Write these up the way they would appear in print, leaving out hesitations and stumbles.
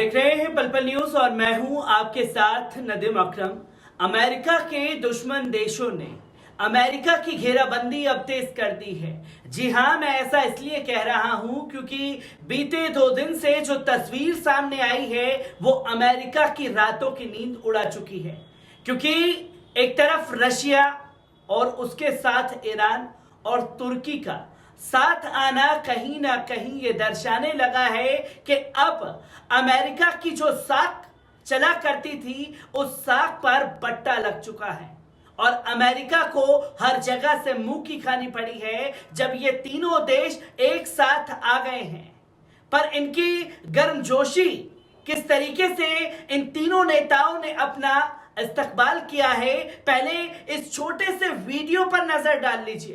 देख रहे हैं पल पल न्यूज और मैं हूं आपके साथ नदीम अकरम। अमेरिका के दुश्मन देशों ने अमेरिका की घेराबंदी अब तेज कर दी है। जी हां, मैं ऐसा इसलिए कह रहा हूं क्योंकि बीते 2 दिन से जो तस्वीर सामने आई है वो अमेरिका की रातों की नींद उड़ा चुकी है। क्योंकि एक तरफ रशिया और उसके साथ ईरान और तुर्की का साथ आना कहीं ना कहीं ये दर्शाने लगा है कि अब अमेरिका की जो साख चला करती थी उस साख पर बट्टा लग चुका है और अमेरिका को हर जगह से मुंह की खानी पड़ी है जब ये तीनों देश एक साथ आ गए हैं। पर इनकी गर्मजोशी किस तरीके से इन तीनों नेताओं ने अपना इस्तकबाल किया है, पहले इस छोटे से वीडियो पर नजर डाल लीजिए।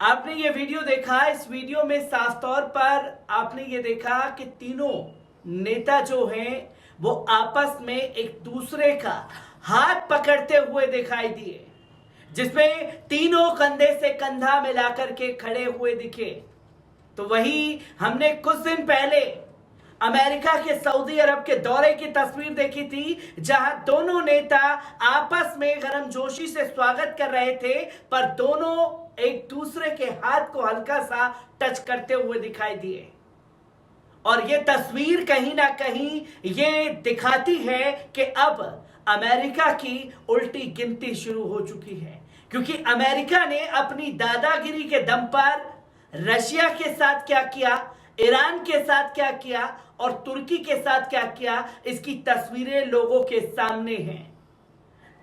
आपने ये वीडियो देखा, इस वीडियो में साफ तौर पर आपने ये देखा कि तीनों नेता जो हैं वो आपस में एक दूसरे का हाथ पकड़ते हुए दिखाई दिए, जिसमें तीनों कंधे से कंधा मिलाकर के खड़े हुए दिखे। तो वही हमने कुछ दिन पहले अमेरिका के सऊदी अरब के दौरे की तस्वीर देखी थी, जहां दोनों नेता आपस में गर्मजोशी से स्वागत कर रहे थे, पर दोनों एक दूसरे के हाथ को हल्का सा टच करते हुए दिखाई दिए। और ये तस्वीर कहीं ना कहीं ये दिखाती है कि अब अमेरिका की उल्टी गिनती शुरू हो चुकी है, क्योंकि अमेरिका ने अपनी दादागिरी के दम पर रशिया के साथ क्या किया, ईरान के साथ क्या किया और तुर्की के साथ क्या किया, इसकी तस्वीरें लोगों के सामने हैं।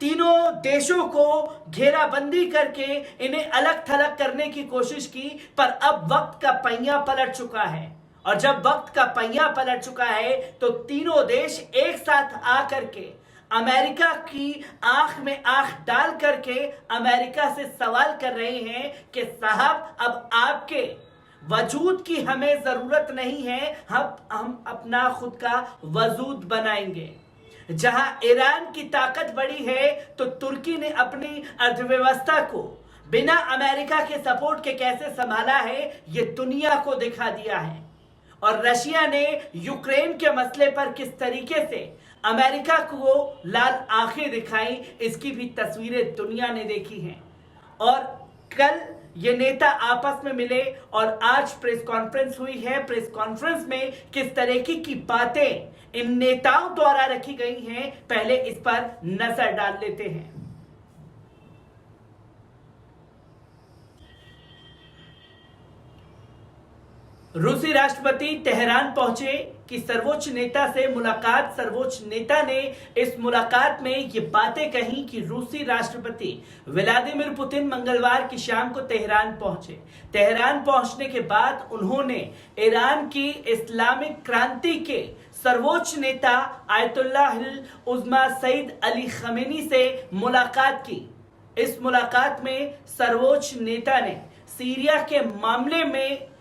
तीनों देशों को घेराबंदी करके इन्हें अलग थलग करने की कोशिश की, पर अब वक्त का पहिया पलट चुका है। और जब वक्त का पहिया पलट चुका है तो तीनों देश एक साथ आकर के अमेरिका की आंख में आंख डाल करके अमेरिका से सवाल कर रहे हैं कि साहब, अब आपके वजूद की हमें जरूरत नहीं है, हम अपना खुद का वजूद बनाएंगे। जहां ईरान की ताकत बढ़ी है तो तुर्की ने अपनी अर्थव्यवस्था को बिना अमेरिका के सपोर्ट के कैसे संभाला है ये दुनिया को दिखा दिया है। और रशिया ने यूक्रेन के मसले पर किस तरीके से अमेरिका को लाल आंखें दिखाई, इसकी भी तस्वीरें दुनिया ने देखी हैं। और कल ये नेता आपस में मिले और आज प्रेस कॉन्फ्रेंस हुई है। प्रेस कॉन्फ्रेंस में किस तरीके की बातें इन नेताओं द्वारा रखी गई हैं, पहले इस पर नजर डाल लेते हैं। रूसी राष्ट्रपति तेहरान पहुंचे कि सर्वोच्च नेता से मुलाकात। सर्वोच्च नेता ने इस मुलाकात में ये बातें कही कि रूसी राष्ट्रपति व्लादिमीर पुतिन मंगलवार की शाम को तेहरान पहुंचे। तेहरान पहुंचने के बाद उन्होंने ईरान की इस्लामिक क्रांति के सर्वोच्च नेता आयतुल्लाहिल उज़्मा सईद अली खमेनी से मुलाकात की। इस मुलाकात में सर्वोच्च नेता ने सीरिया के मामले में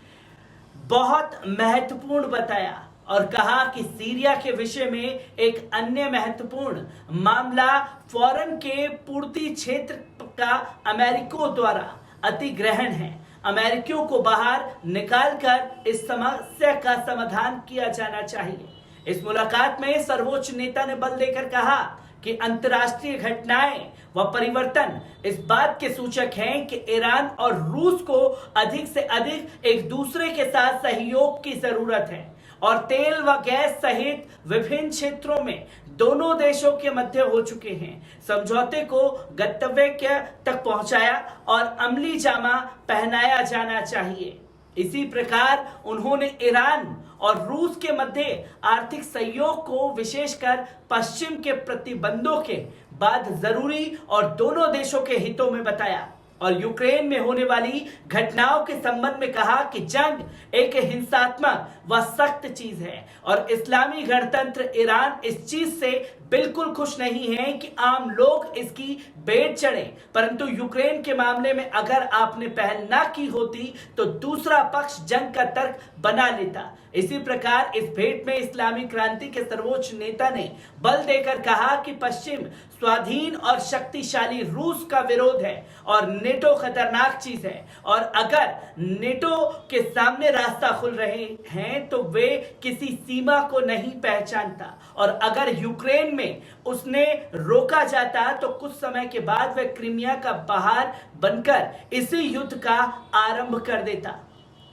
बहुत महत्वपूर्ण बताया और कहा कि सीरिया के विषय में एक अन्य महत्वपूर्ण मामला फौरन के पूर्ति क्षेत्र का अमेरिकियों द्वारा अधिग्रहण है। अमेरिकियों को बाहर निकालकर इस समस्या का समाधान किया जाना चाहिए। इस मुलाकात में सर्वोच्च नेता ने बल देकर कहा कि अंतर्राष्ट्रीय घटनाएं व परिवर्तन इस बात के सूचक हैं कि ईरान और रूस को अधिक से अधिक एक दूसरे के साथ सहयोग की जरूरत है और तेल व गैस सहित विभिन्न क्षेत्रों में दोनों देशों के मध्य हो चुके हैं। समझौते को गंतव्य तक पहुंचाया और अमली जामा पहनाया जाना चाहिए। इसी प्रकार उन्होंने ईरान और रूस के मध्य आर्थिक सहयोग को विशेषकर पश्चिम के प्रतिबंधों के बाद जरूरी और दोनों देशों के हितों में बताया और यूक्रेन में होने वाली घटनाओं के संबंध में कहा कि जंग एक हिंसात्मक व सख्त चीज है और इस्लामी गणतंत्र ईरान इस चीज से बिल्कुल खुश नहीं है कि आम लोग इसकी भेंट चढ़े, परंतु यूक्रेन के मामले में अगर आपने पहल ना की होती तो दूसरा पक्ष जंग का तर्क बना लेता। इसी प्रकार इस भेंट में इस्लामी क्रांति के सर्वोच्च नेता ने बल देकर कहा कि पश्चिम स्वाधीन और शक्तिशाली रूस का विरोध है और नेटो खतरनाक चीज है। और अगर नेटो के सामने रास्ता खुल रहे हैं तो वे किसी सीमा को नहीं पहचानता, और अगर यूक्रेन में उसने रोका जाता तो कुछ समय के बाद वह क्रीमिया का पहाड़ बनकर इसी युद्ध का आरंभ कर देता।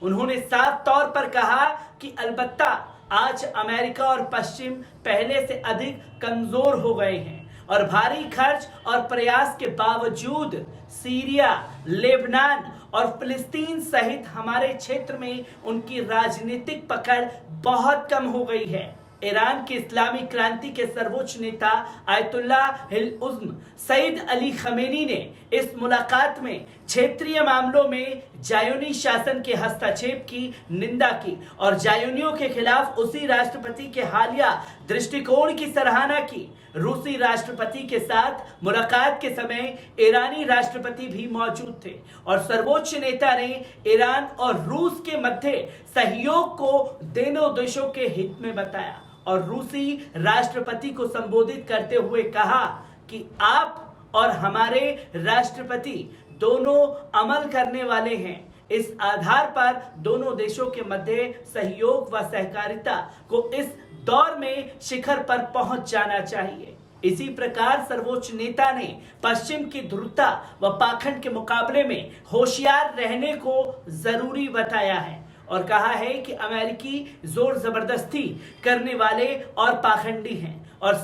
उन्होंने साफ तौर पर कहा कि अलबत्ता आज अमेरिका और पश्चिम पहले से अधिक कमजोर हो गए हैं और भारी खर्च और प्रयास के बावजूद सीरिया, लेबनान और फिलिस्तीन सहित हमारे क्षेत्र में उनकी राजनीतिक पकड़ बहुत कम हो गई है। ईरान की इस्लामी क्रांति के सर्वोच्च नेता आयतुल्लाह उज़्म सईद अली खमेनी ने इस मुलाकात में क्षेत्रीय मामलों में जायोनी शासन के हस्तक्षेप की निंदा की और जायोनियों के खिलाफ उसी राष्ट्रपति के हालिया दृष्टिकोण की सराहना की। रूसी राष्ट्रपति के साथ मुलाकात के समय ईरानी राष्ट्रपति भी मौजूद थे और सर्वोच्च नेता ने ईरान और रूस के मध्य सहयोग को दोनों देशों के हित में बताया और रूसी राष्ट्रपति को संबोधित करते हुए कहा कि आप और हमारे राष्ट्रपति दोनों अमल करने वाले हैं। इस आधार पर दोनों देशों के मध्य सहयोग व सहकारिता को इस दौर में शिखर पर पहुंच जाना चाहिए। इसी प्रकार सर्वोच्च नेता ने पश्चिम की ध्रुवता व पाखंड के मुकाबले में होशियार रहने को जरूरी बताया है और कहा है कि अमेरिकी जोर जबरदस्ती करने वाले और पाखंडी हैं और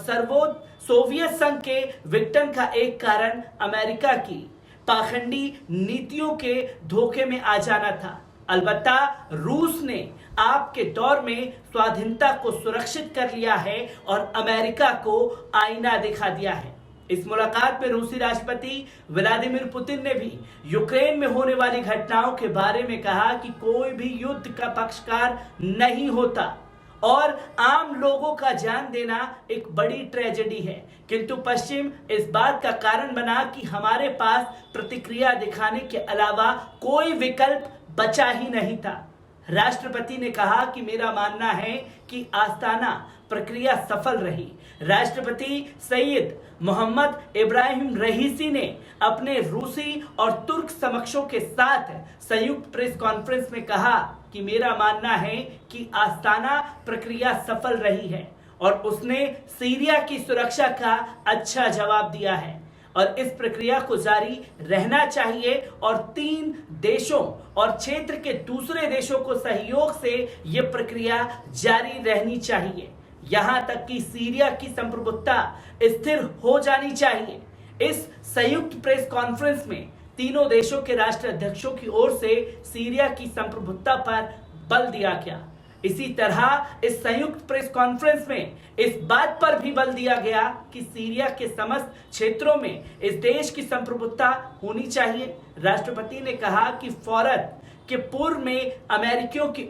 सोवियत संघ के विघटन का एक कारण अमेरिका की पाखंडी नीतियों के धोखे में आ जाना था। अलबत्ता रूस ने आपके दौर में स्वाधीनता को सुरक्षित कर लिया है और अमेरिका को आईना दिखा दिया है। इस मुलाकात में रूसी राष्ट्रपति व्लादिमीर पुतिन ने भी यूक्रेन में होने वाली घटनाओं के बारे में कहा कि कोई भी युद्ध का पक्षकार नहीं होता और आम लोगों का जान देना एक बड़ी ट्रेजेडी है, किंतु पश्चिम इस बात का कारण बना कि हमारे पास प्रतिक्रिया दिखाने के अलावा कोई विकल्प बचा ही नहीं था। राष्ट्रपति ने कहा कि मेरा मानना है कि आस्ताना प्रक्रिया सफल रही। राष्ट्रपति सैयद मोहम्मद इब्राहिम रईसी ने अपने रूसी और तुर्क समकक्षों के साथ संयुक्त प्रेस कॉन्फ्रेंस में कहा कि मेरा मानना है कि आस्ताना प्रक्रिया सफल रही है और उसने सीरिया की सुरक्षा का अच्छा जवाब दिया है और इस प्रक्रिया को जारी रहना चाहिए और 3 देशों और क्षेत्र के दूसरे देशों को सहयोग से यह प्रक्रिया जारी रहनी चाहिए, यहां तक कि सीरिया की संप्रभुता स्थिर हो जानी चाहिए। इस संयुक्त प्रेस कॉन्फ्रेंस में तीनों देशों के राष्ट्राध्यक्षों की ओर से सीरिया की संप्रभुता पर बल दिया गया। इसी तरह इस संयुक्त प्रेस कॉन्फ्रेंस में इस बात पर भी बल दिया गया कि सीरिया के समस्त क्षेत्रों में इस देश की संप्रभुता होनी चाहिए। राष्ट्रपति ने कहा कि फौरन के पूर्व में अमेरिकियों की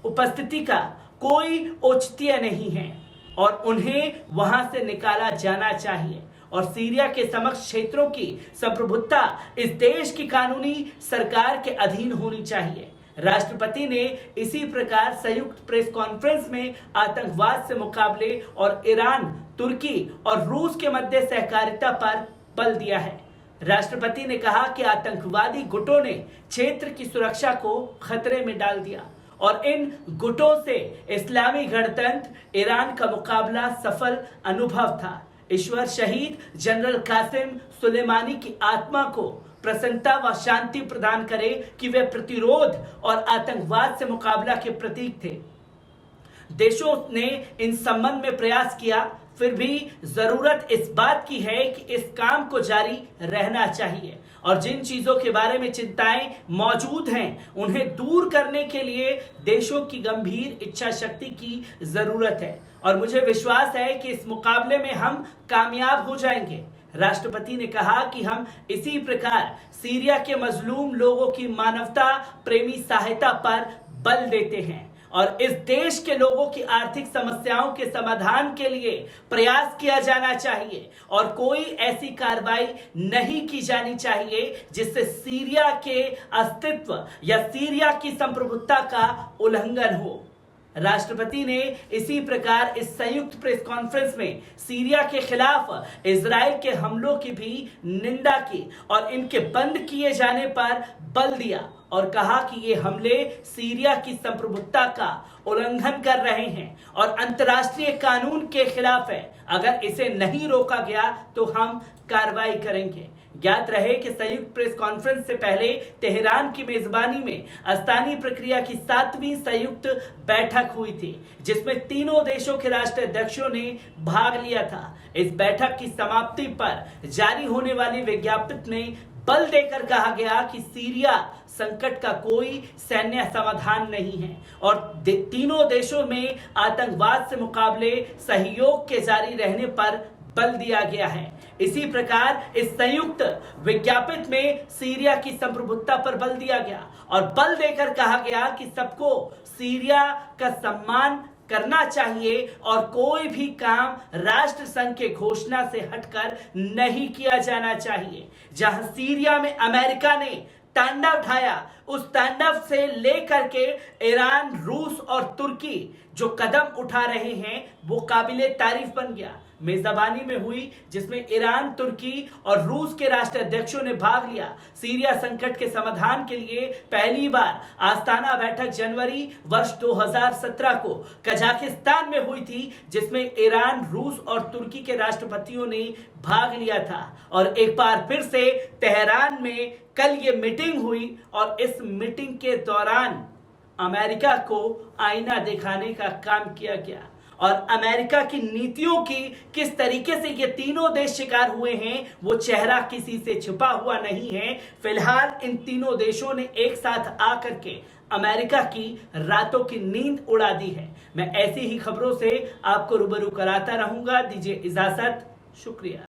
उपस्थिति का कोई औचित्य नहीं है और उन्हें वहां से निकाला जाना चाहिए और सीरिया के समस्त क्षेत्रों की संप्रभुता इस देश की कानूनी सरकार के अधीन होनी चाहिए। राष्ट्रपति ने इसी प्रकार संयुक्त प्रेस कॉन्फ्रेंस में आतंकवाद से मुकाबले और ईरान, तुर्की और रूस के मध्य सहकारिता पर बल दिया है। राष्ट्रपति ने कहा कि आतंकवादी गुटों ने क्षेत्र की सुरक्षा को खतरे में डाल दिया और इन गुटों से इस्लामी गणतंत्र ईरान का मुकाबला सफल अनुभव था। ईश्वर शहीद जनरल कासिम सुलेमानी की आत्मा को प्रसन्नता व शांति प्रदान करे कि वे प्रतिरोध और आतंकवाद से मुकाबला के प्रतीक थे। देशों ने इन संबंध में प्रयास किया, फिर भी जरूरत इस बात की है कि इस काम को जारी रहना चाहिए और जिन चीजों के बारे में चिंताएं मौजूद हैं उन्हें दूर करने के लिए देशों की गंभीर इच्छा शक्ति की जरूरत है और मुझे विश्वास है कि इस मुकाबले में हम कामयाब हो जाएंगे। राष्ट्रपति ने कहा कि हम इसी प्रकार सीरिया के मजलूम लोगों की मानवता प्रेमी सहायता पर बल देते हैं और इस देश के लोगों की आर्थिक समस्याओं के समाधान के लिए प्रयास किया जाना चाहिए और कोई ऐसी कार्रवाई नहीं की जानी चाहिए जिससे सीरिया के अस्तित्व या सीरिया की संप्रभुता का उल्लंघन हो। राष्ट्रपति ने इसी प्रकार इस संयुक्त प्रेस कॉन्फ्रेंस में सीरिया के खिलाफ इजराइल के हमलों की भी निंदा की और इनके बंद किए जाने पर बल दिया और कहा कि ये हमले सीरिया की संप्रभुता का उल्लंघन कर रहे हैं और अंतर्राष्ट्रीय कानून के खिलाफ है। अगर इसे नहीं रोका गया तो हम कार्रवाई करेंगे। ज्ञात रहे कि संयुक्त प्रेस कॉन्फ्रेंस से पहले तेहरान की मेजबानी में अस्तानी प्रक्रिया की 7वीं संयुक्त बैठक हुई थी, जिसमें तीनों देशों के राष्ट्राध्यक्षों ने भाग लिया था। इस बैठक की समाप्ति पर जारी होने वाली विज्ञप्ति में बल देकर कहा गया कि सीरिया संकट का कोई सैन्य समाधान नहीं है और तीनों देशों में आतंकवाद से मुकाबले सहयोग के जारी रहने पर बल दिया गया है। इसी प्रकार इस संयुक्त विज्ञप्ति में सीरिया की संप्रभुता पर बल दिया गया और बल देकर कहा गया कि सबको सीरिया का सम्मान करना चाहिए और कोई भी काम राष्ट्र संघ के घोषणा से हटकर नहीं किया जाना चाहिए। जहां सीरिया में अमेरिका ने तांडव ढाया, उस तांडव से लेकर के ईरान, रूस और तुर्की जो कदम उठा रहे हैं वो काबिले तारीफ बन गया। मेजबानी में हुई जिसमें ईरान, तुर्की और रूस के राष्ट्राध्यक्षों ने भाग लिया। सीरिया संकट के समाधान के लिए पहली बार आस्ताना बैठक जनवरी वर्ष 2017 को कजाकिस्तान में हुई थी, जिसमें ईरान, रूस और तुर्की के राष्ट्रपतियों ने भाग लिया था। और एक बार फिर से तेहरान में कल ये मीटिंग हुई और इस मीटिंग के दौरान अमेरिका को आईना दिखाने का काम किया गया और अमेरिका की नीतियों की किस तरीके से ये तीनों देश शिकार हुए हैं वो चेहरा किसी से छुपा हुआ नहीं है। फिलहाल इन तीनों देशों ने एक साथ आकर के अमेरिका की रातों की नींद उड़ा दी है। मैं ऐसी ही खबरों से आपको रूबरू कराता रहूंगा। दीजिए इजाजत, शुक्रिया।